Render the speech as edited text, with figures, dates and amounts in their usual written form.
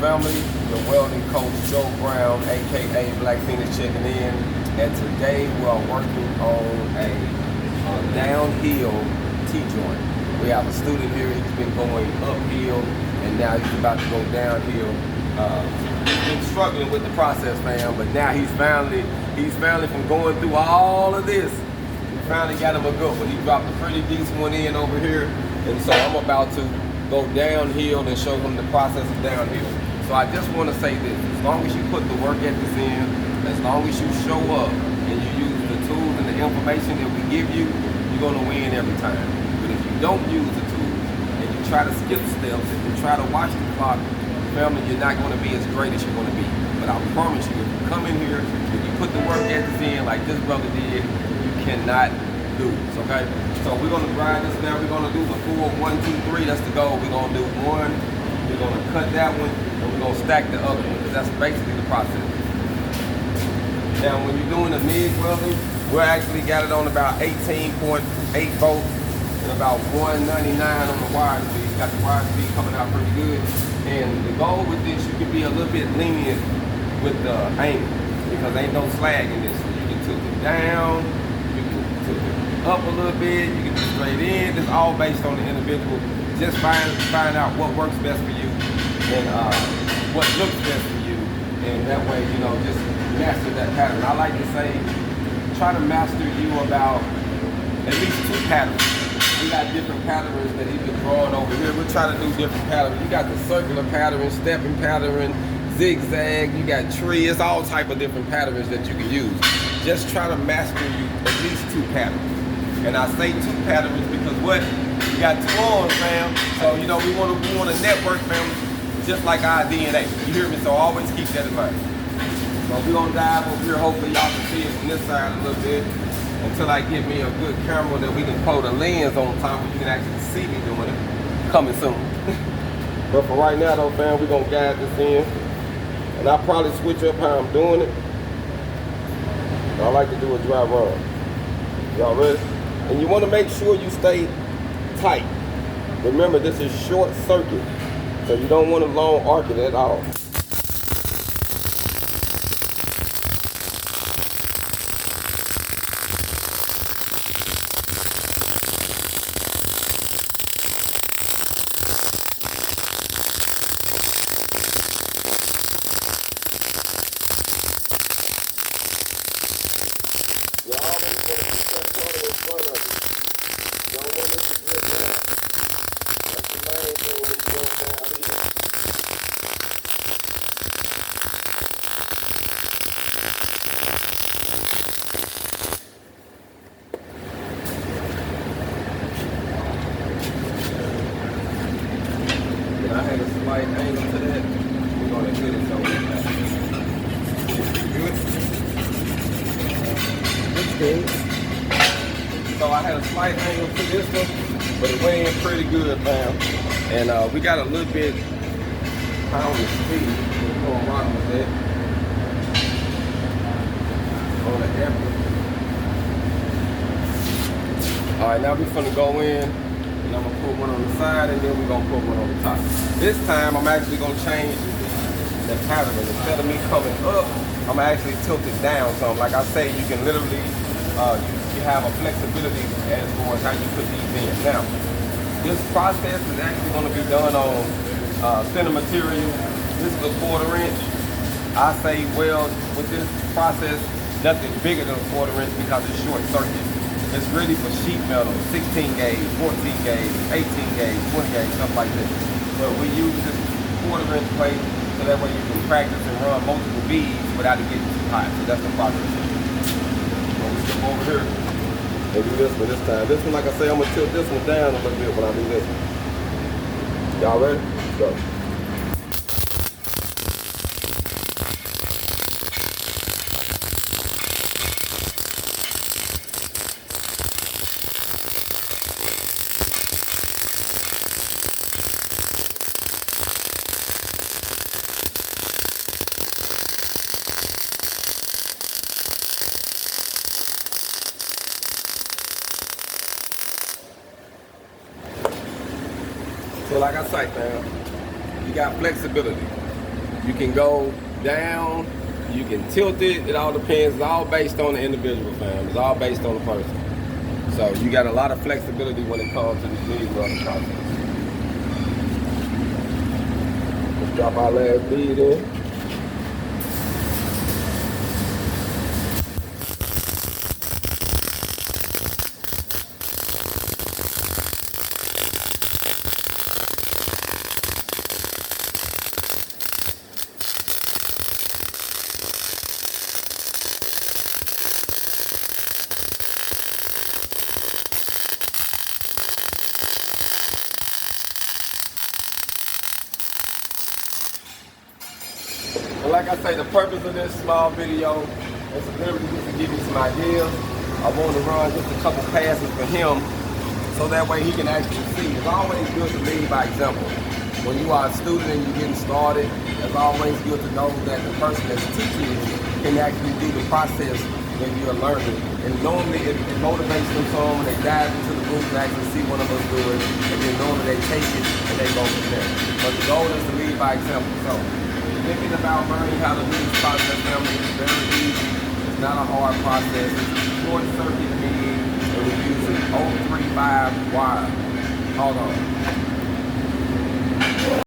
family? The welding coach Joe Brown, aka Black Phoenix, checking in. And today we are working on a downhill T-joint. We have a student here. He's been going uphill, and now he's about to go downhill. He's been struggling with the process, fam, but now he's finally from going through all of this. We finally got him a good one. He dropped a pretty decent one in over here, and so I'm about to go downhill and show him the process of downhill. So I just want to say this: as long as you put the work ethics in, as long as you show up and you use the tools and the information that we give you, you're gonna win every time. But if you don't use the tools and you try to skip steps and you try to watch the clock, family, you're not gonna be as great as you're gonna be. But I promise you, if you come in here and you put the work ethics in like this brother did, you cannot lose, okay? So we're gonna grind this now. We're gonna do the full 1, 2, 3, that's the goal. We're gonna do one, we're gonna cut that one, and we're gonna stack the other one, because that's basically the process. Now, when you're doing the MIG welding, we actually got it on about 18.8 volts and about 199 on the wire speed. Got the wire speed coming out pretty good. And the goal with this, you can be a little bit lenient with the angle, because ain't no slag in this. So you can tilt it down, you can tilt it up a little bit, you can be straight in. It's all based on the individual. Just find out what works best for you and what looks best for you. And that way, you know, just master that pattern. I like to say, try to master you about at least 2 patterns. We got different patterns that he's been drawing over here. We're trying to do different patterns. You got the circular pattern, stepping pattern, zigzag, you got tree. It's all type of different patterns that you can use. Just try to master you at least 2 patterns. And I say 2 patterns because what? You got 2 arms, fam. So, you know, we want to network, fam, just like our DNA. You hear me? So always keep that in mind. So we're going to dive over here. Hopefully y'all can see it from this side a little bit until I get me a good camera that we can pull the lens on top where you can actually see me doing it. Coming soon. But for right now though, fam, we're going to guide this in. And I'll probably switch up how I'm doing it. I like to do a dry run. Y'all ready? And you want to make sure you stay tight. Remember, this is short circuit, so you don't want to long arc it at all. I had a slight angle to that. We're going to get it so good. So I had a slight angle to this one, but it went in pretty good, fam. And we got a little bit pound of speed. We're going to rock with that on the effort. All right, now we're going to go in. And I'm gonna put one on the side, and then we're gonna put one on the top. This time, I'm actually gonna change the pattern. Instead of me coming up, I'm gonna actually tilt it down some. Like I say, you can literally, you have a flexibility as far as how you put these in. Now, this process is actually gonna be done on thinner material. This is a 1/4 inch. I say weld with this process, nothing bigger than a 1/4 inch because it's short circuit. It's really for sheet metal, 16 gauge, 14 gauge, 18 gauge, 20 gauge, stuff like this. But we use this 1/4 inch plate so that way you can practice and run multiple beads without it getting too hot. So that's the process. So we step over here and do this one this time. This one, like I say, I'm gonna tilt this one down a little bit when I do this one. Y'all ready? Let's go. So like I say, man, you got flexibility. You can go down, you can tilt it. It all depends. It's all based on the individual, fam. It's all based on the person. So you got a lot of flexibility when it comes to this MIG welding process. Let's drop our last bead in. And like I say, the purpose of this small video is literally just to give you some ideas. I want to run just a couple passes for him so that way he can actually see. It's always good to lead by example. When you are a student and you're getting started, it's always good to know that the person that's teaching you can actually do the process when you're learning. And normally it motivates them some when they dive into the room to actually see one of us do it. And then normally they take it and they go from there. But the goal is to lead by example. So thinking about learning how to do this process, family, is very easy. It's not a hard process. It's a short circuit MIG, and we're using 035 wire. Hold on.